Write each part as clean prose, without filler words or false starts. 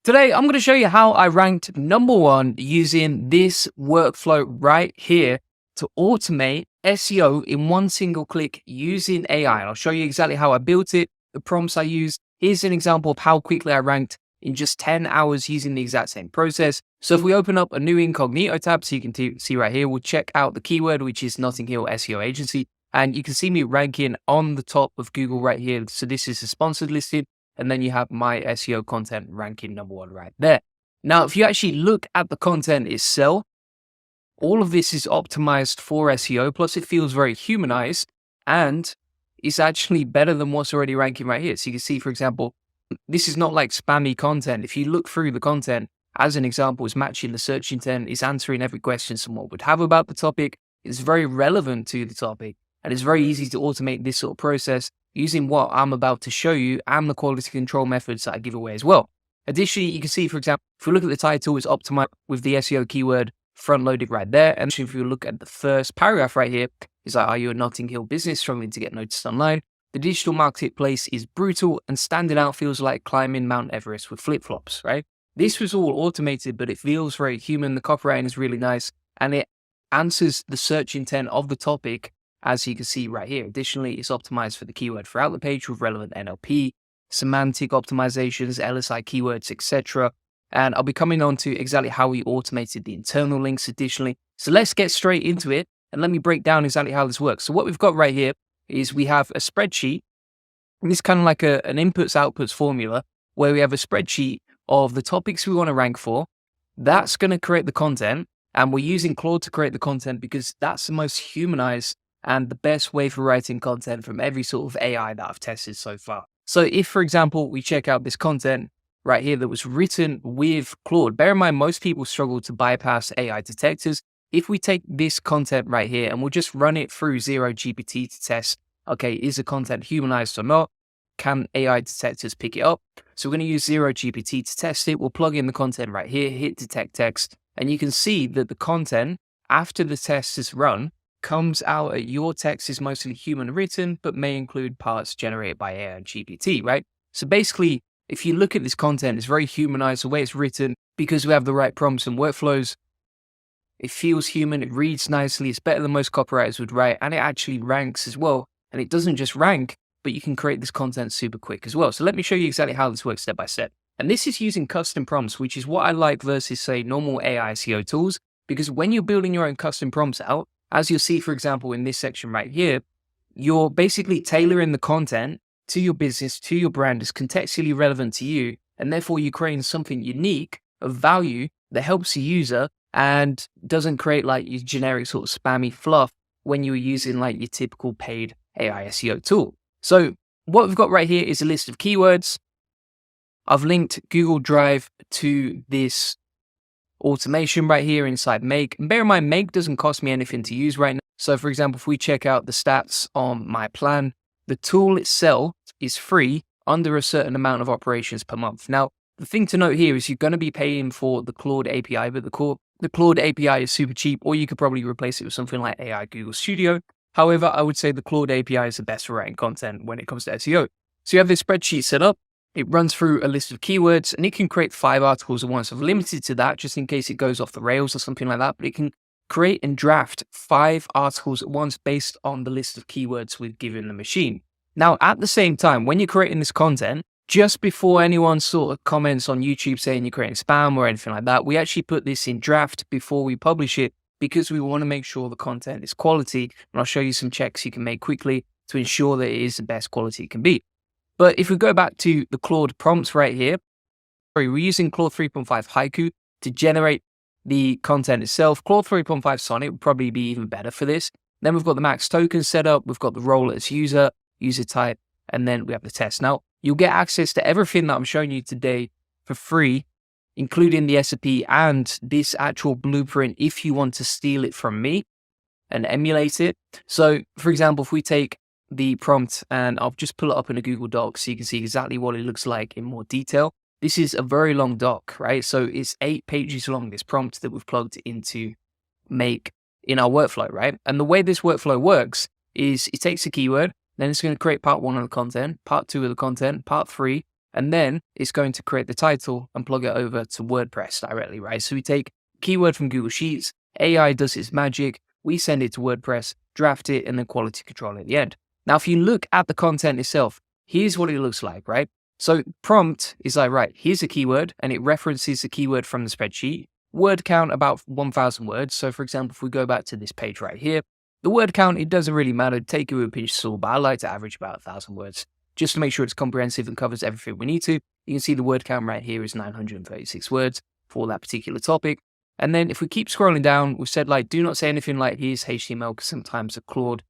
Today, I'm going to show you how I ranked #1 using this workflow right here to automate SEO in one single click using AI. And I'll show you exactly how I built it, the prompts I used. Here's an example of how quickly I ranked in just 10 hours using the exact same process. So if we open up a new incognito tab, so you can see right here, we'll check out the keyword, which is Notting Hill SEO agency. And you can see me ranking on the top of Google right here. So this is a sponsored listing. And then you have my SEO content ranking #1 right there. Now, if you actually look at the content itself, all of this is optimized for SEO. Plus, it feels very humanized and it's actually better than what's already ranking right here. So you can see, for example, this is not like spammy content. If you look through the content, as an example, it's matching the search intent, it's answering every question someone would have about the topic. It's very relevant to the topic. And it's very easy to automate this sort of process using what I'm about to show you and the quality control methods that I give away as well. Additionally, you can see, for example, if we look at the title, it's optimized with the SEO keyword front loaded right there. And if you look at the first paragraph right here, it's like, are you a Notting Hill business struggling to get noticed online? The digital marketplace is brutal and standing out feels like climbing Mount Everest with flip-flops, right? This was all automated, but it feels very human. The copywriting is really nice and it answers the search intent of the topic, as you can see right here. Additionally, it's optimized for the keyword throughout the page with relevant NLP, semantic optimizations, LSI keywords, etc. And I'll be coming on to exactly how we automated the internal links additionally. So let's get straight into it and let me break down exactly how this works. So what we've got right here is we have a spreadsheet, and it's kind of like an inputs-outputs formula where we have a spreadsheet of the topics we want to rank for. That's going to create the content, and we're using Claude to create the content because that's the most humanized and the best way for writing content from every sort of AI that I've tested so far. So if, for example, we check out this content right here that was written with Claude, bear in mind, most people struggle to bypass AI detectors. If we take this content right here and we'll just run it through Zero GPT to test, okay, is the content humanized or not? Can AI detectors pick it up? So we're going to use Zero GPT to test it. We'll plug in the content right here, hit detect text, and you can see that the content after the test is run comes out at your text is mostly human written, but may include parts generated by AI and GPT, right? So basically, if you look at this content, it's very humanized the way it's written because we have the right prompts and workflows. It feels human, it reads nicely, it's better than most copywriters would write, and it actually ranks as well. And it doesn't just rank, but you can create this content super quick as well. So let me show you exactly how this works step by step. And this is using custom prompts, which is what I like versus, say, normal AI SEO tools, because when you're building your own custom prompts out, as you'll see, for example, in this section right here, you're basically tailoring the content to your business, to your brand, is contextually relevant to you, and therefore you're creating something unique of value that helps the user and doesn't create like your generic sort of spammy fluff when you're using like your typical paid AI SEO tool. So what we've got right here is a list of keywords. I've linked Google Drive to this automation right here inside Make. And bear in mind, Make doesn't cost me anything to use right now. So for example, if we check out the stats on my plan, the tool itself is free under a certain amount of operations per month. Now, the thing to note here is you're going to be paying for the Claude API, but the Claude API is super cheap, or you could probably replace it with something like AI Google Studio. However, I would say the Claude API is the best for writing content when it comes to SEO. So you have this spreadsheet set up. It runs through a list of keywords and it can create 5 articles at once. I've limited to that just in case it goes off the rails or something like that, but it can create and draft 5 articles at once based on the list of keywords we've given the machine. Now, at the same time, when you're creating this content, just before anyone sort of comments on YouTube saying you're creating spam or anything like that, we actually put this in draft before we publish it because we want to make sure the content is quality. And I'll show you some checks you can make quickly to ensure that it is the best quality it can be. But if we go back to the Claude prompts right here, we're using Claude 3.5 Haiku to generate the content itself. Claude 3.5 Sonnet would probably be even better for this. Then we've got the max token set up. We've got the role as user type, and then we have the test. Now, you'll get access to everything that I'm showing you today for free, including the SOP and this actual blueprint if you want to steal it from me and emulate it. So, for example, if we take the prompt and I'll just pull it up in a Google Doc so you can see exactly what it looks like in more detail. This is a very long doc, right? So it's 8 pages long, this prompt that we've plugged into Make in our workflow, right? And the way this workflow works is it takes a keyword, then it's going to create part 1 of the content, part 2 of the content, part 3, And then it's going to create the title and plug it over to WordPress directly, right? So we take keyword from Google Sheets, AI does its magic, we send it to WordPress, draft it, and then quality control at the end. Now, if you look at the content itself, here's what it looks like, right? So prompt is like, right, here's a keyword, and it references the keyword from the spreadsheet. Word count about 1,000 words. So for example, if we go back to this page right here, the word count, it doesn't really matter. Take it with a pinch of salt, but I like to average about 1,000 words just to make sure it's comprehensive and covers everything we need to. You can see the word count right here is 936 words for that particular topic. And then if we keep scrolling down, we've said like, do not say anything like here's HTML, because sometimes the Claude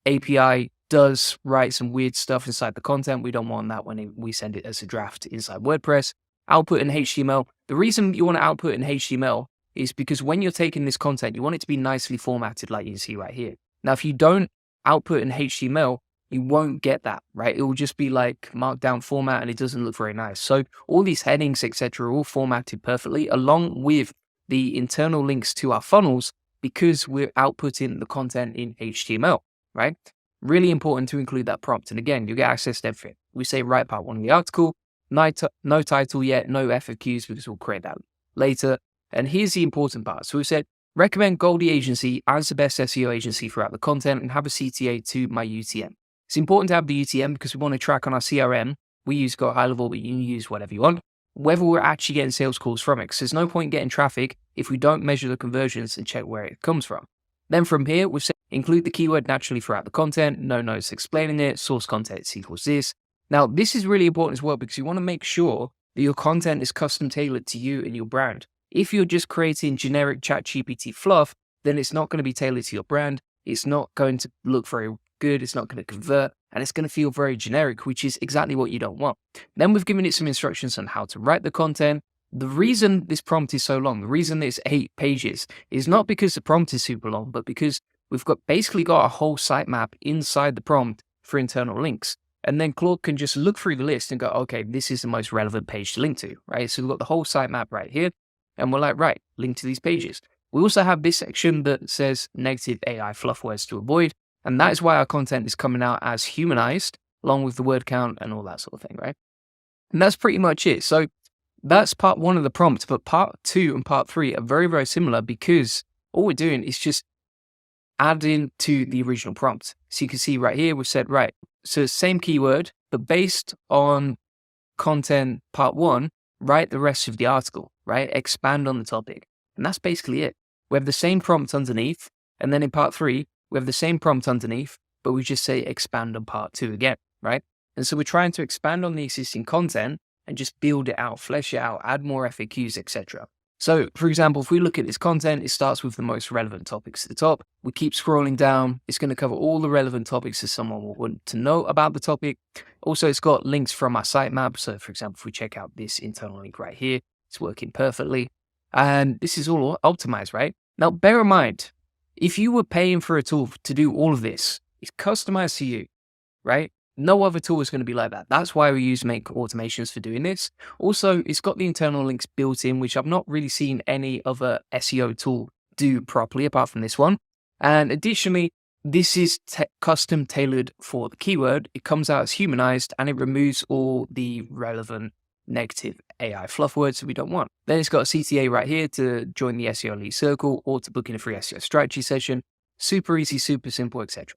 API does write some weird stuff inside the content. We don't want that when we send it as a draft inside WordPress. Output in HTML. The reason you want to output in HTML is because when you're taking this content, you want it to be nicely formatted like you see right here. Now, if you don't output in HTML, you won't get that, right? It will just be like markdown format and it doesn't look very nice. So all these headings, etc., are all formatted perfectly along with the internal links to our funnels because we're outputting the content in HTML, right? Really important to include that prompt. And again, you get access to everything. We say write part one of the article, no title yet, no FAQs because we'll create that later. And here's the important part. So we said, recommend Goldie Agency as the best SEO agency throughout the content and have a CTA to my UTM. It's important to have the UTM because we want to track on our CRM. We use Go High Level, but you can use whatever you want, whether we're actually getting sales calls from it. Because there's no point getting traffic if we don't measure the conversions and check where it comes from. Then from here, we've said include the keyword naturally throughout the content, no notes explaining it, source content equals this. Now, this is really important as well because you want to make sure that your content is custom tailored to you and your brand. If you're just creating generic ChatGPT fluff, then it's not going to be tailored to your brand. It's not going to look very good. It's not going to convert and it's going to feel very generic, which is exactly what you don't want. Then we've given it some instructions on how to write the content. The reason this prompt is so long, the reason it's 8 pages is not because the prompt is super long, but because we've basically got a whole sitemap inside the prompt for internal links. And then Claude can just look through the list and go, okay, this is the most relevant page to link to, right? So we've got the whole sitemap right here. And we're like, right, link to these pages. We also have this section that says negative AI fluff words to avoid. And that is why our content is coming out as humanized, along with the word count and all that sort of thing, right? And that's pretty much it. So that's part one of the prompt, but part 2 and part 3 are very, very similar because all we're doing is just adding to the original prompt. So you can see right here, we've said, right, so same keyword, but based on content part 1, write the rest of the article, right? Expand on the topic. And that's basically it. We have the same prompt underneath. And then in part 3, we have the same prompt underneath, but we just say expand on part 2 again, right? And so we're trying to expand on the existing content and just build it out, flesh it out, add more FAQs, etc. So for example, if we look at this content, it starts with the most relevant topics at the top. We keep scrolling down. It's going to cover all the relevant topics that someone will want to know about the topic. Also, it's got links from our sitemap. So for example, if we check out this internal link right here, it's working perfectly. And this is all optimized, right? Now, bear in mind, if you were paying for a tool to do all of this, it's customized to you, right? No other tool is going to be like that. That's why we use Make automations for doing this. Also, it's got the internal links built in, which I've not really seen any other SEO tool do properly apart from this one. And additionally, this is custom tailored for the keyword. It comes out as humanized and it removes all the relevant negative AI fluff words that we don't want. Then it's got a CTA right here to join the SEO Elite Circle or to book in a free SEO strategy session. Super easy, super simple, etc.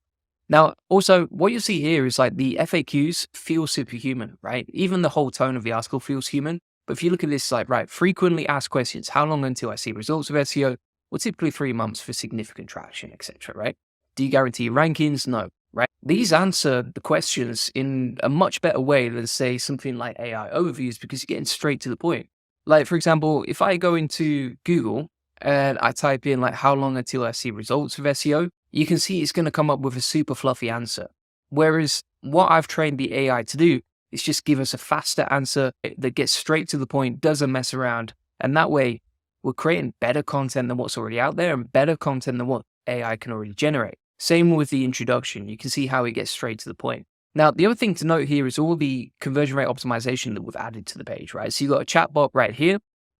Now, also, what you'll see here is like the FAQs feel superhuman, right? Even the whole tone of the article feels human. But if you look at this, like, right, frequently asked questions, how long until I see results of SEO? Well, typically 3 months for significant traction, etc., right? Do you guarantee rankings? No, right? These answer the questions in a much better way than, say, something like AI overviews because you're getting straight to the point. Like, for example, if I go into Google and I type in, like, how long until I see results of SEO, you can see it's going to come up with a super fluffy answer. Whereas what I've trained the AI to do is just give us a faster answer that gets straight to the point, doesn't mess around. And that way, we're creating better content than what's already out there and better content than what AI can already generate. Same with the introduction. You can see how it gets straight to the point. Now, the other thing to note here is all the conversion rate optimization that we've added to the page, right? So you've got a chatbot right here.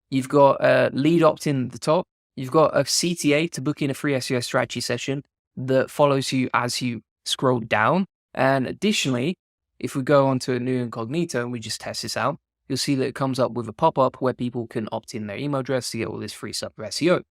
You've got a lead opt-in at the top. You've got a CTA to book in a free SEO strategy session that follows you as you scroll down. And additionally, if we go onto a new incognito and we just test this out, you'll see that it comes up with a pop-up where people can opt in their email address to get all this free stuff for SEO.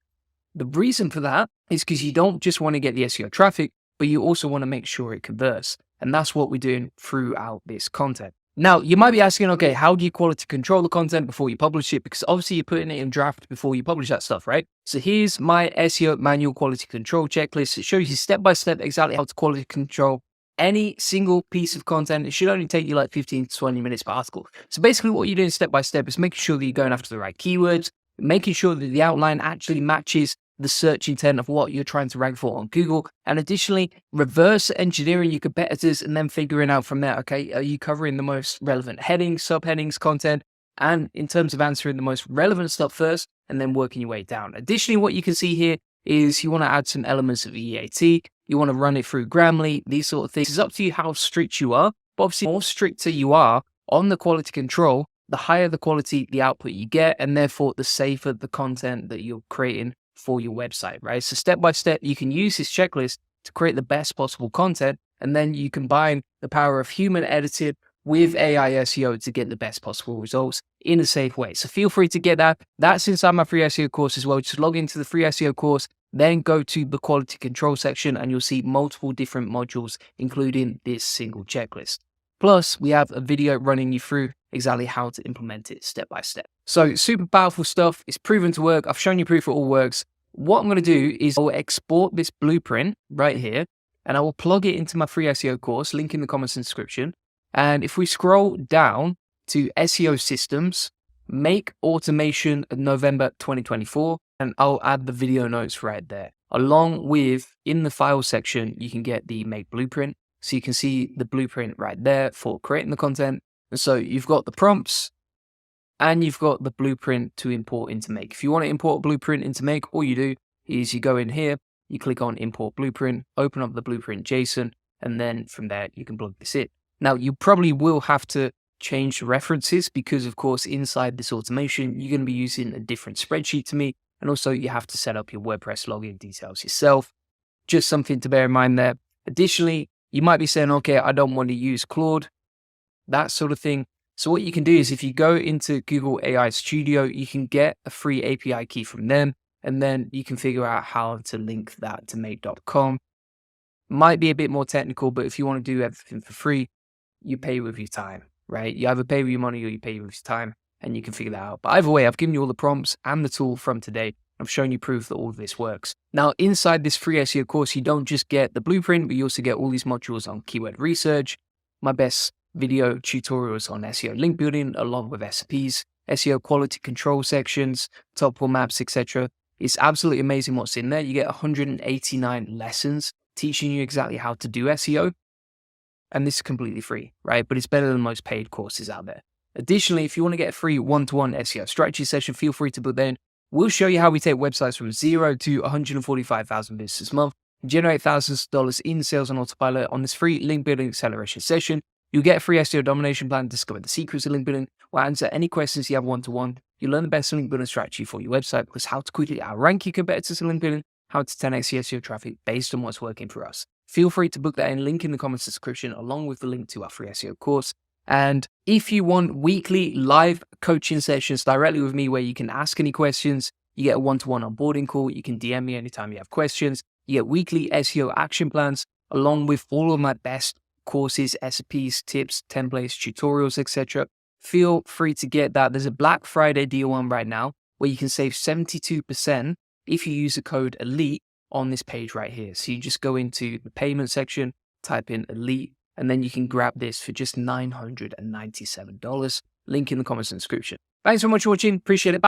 The reason for that is because you don't just want to get the SEO traffic, but you also want to make sure it converts. And that's what we're doing throughout this content. Now, you might be asking, okay, how do you quality control the content before you publish it? Because obviously you're putting it in draft before you publish that stuff, right? So here's my SEO manual quality control checklist. It shows you step-by-step exactly how to quality control any single piece of content. It should only take you like 15 to 20 minutes per article. So basically what you're doing step-by-step is making sure that you're going after the right keywords, making sure that the outline actually matches the search intent of what you're trying to rank for on Google, and additionally reverse engineering your competitors and then figuring out from there, okay, are you covering the most relevant headings, subheadings, content, and in terms of answering the most relevant stuff first and then working your way down. Additionally, what you can see here is you want to add some elements of EAT, you want to run it through Grammarly, these sort of things. It's up to you how strict you are, but obviously the more stricter you are on the quality control, the higher the quality, the output you get, and therefore the safer the content that you're creating for your website, right? So step by step, you can use this checklist to create the best possible content, and then you combine the power of human edited with AI SEO to get the best possible results in a safe way. So feel free to get that. That's inside my free SEO course as well. Just log into the free SEO course, then go to the quality control section, and you'll see multiple different modules, including this single checklist. Plus, we have a video running you through exactly how to implement it step by step. So super powerful stuff. It's proven to work. I've shown you proof it all works. What I'm going to do is I'll export this blueprint right here, and I will plug it into my free SEO course, link in the comments and description. And if we scroll down to SEO systems, make automation November 2024, and I'll add the video notes right there. Along with, in the file section, you can get the make blueprint. So you can see the blueprint right there for creating the content. And so you've got the prompts and you've got the blueprint to import into Make. If you want to import a blueprint into Make, all you do is you go in here, you click on import blueprint, open up the blueprint JSON, and then from there you can plug this in. Now you probably will have to change references because of course inside this automation, you're going to be using a different spreadsheet to me. And also you have to set up your WordPress login details yourself. Just something to bear in mind there. Additionally, you might be saying, okay, I don't want to use Claude, that sort of thing. So what you can do is if you go into Google AI Studio, you can get a free API key from them, and then you can figure out how to link that to make.com. Might be a bit more technical, but if you want to do everything for free, you pay with your time, right? You either pay with your money or you pay with your time, and you can figure that out. But either way, I've given you all the prompts and the tool from today. I've shown you proof that all of this works. Now, inside this free SEO course, you don't just get the blueprint, but you also get all these modules on keyword research, my best video tutorials on SEO link building, along with SOPs, SEO quality control sections, topical maps, etc. It's absolutely amazing what's in there. You get 189 lessons teaching you exactly how to do SEO. And this is completely free, right? But it's better than most paid courses out there. Additionally, if you want to get a free one-to-one SEO strategy session, feel free to book that in. We'll show you how we take websites from 0 to 145,000 visitors a month, generate thousands of dollars in sales on autopilot on this free link building acceleration session. You'll get a free SEO domination plan, discover the secrets of link building, we'll answer any questions you have one-to-one. You'll learn the best link building strategy for your website, plus how to quickly outrank your competitors in link building, how to 10x your SEO traffic based on what's working for us. Feel free to book that in, link in the comments description, along with the link to our free SEO course. And if you want weekly live coaching sessions directly with me where you can ask any questions, you get a one-to-one onboarding call, you can DM me anytime you have questions, you get weekly SEO action plans, along with all of my best courses, SOPs, tips, templates, tutorials, etc. Feel free to get that. There's a Black Friday deal on right now where you can save 72% if you use the code ELITE on this page right here. So you just go into the payment section, type in ELITE, and then you can grab this for just $997. Link in the comments and description. Thanks so much for watching. Appreciate it. Bye.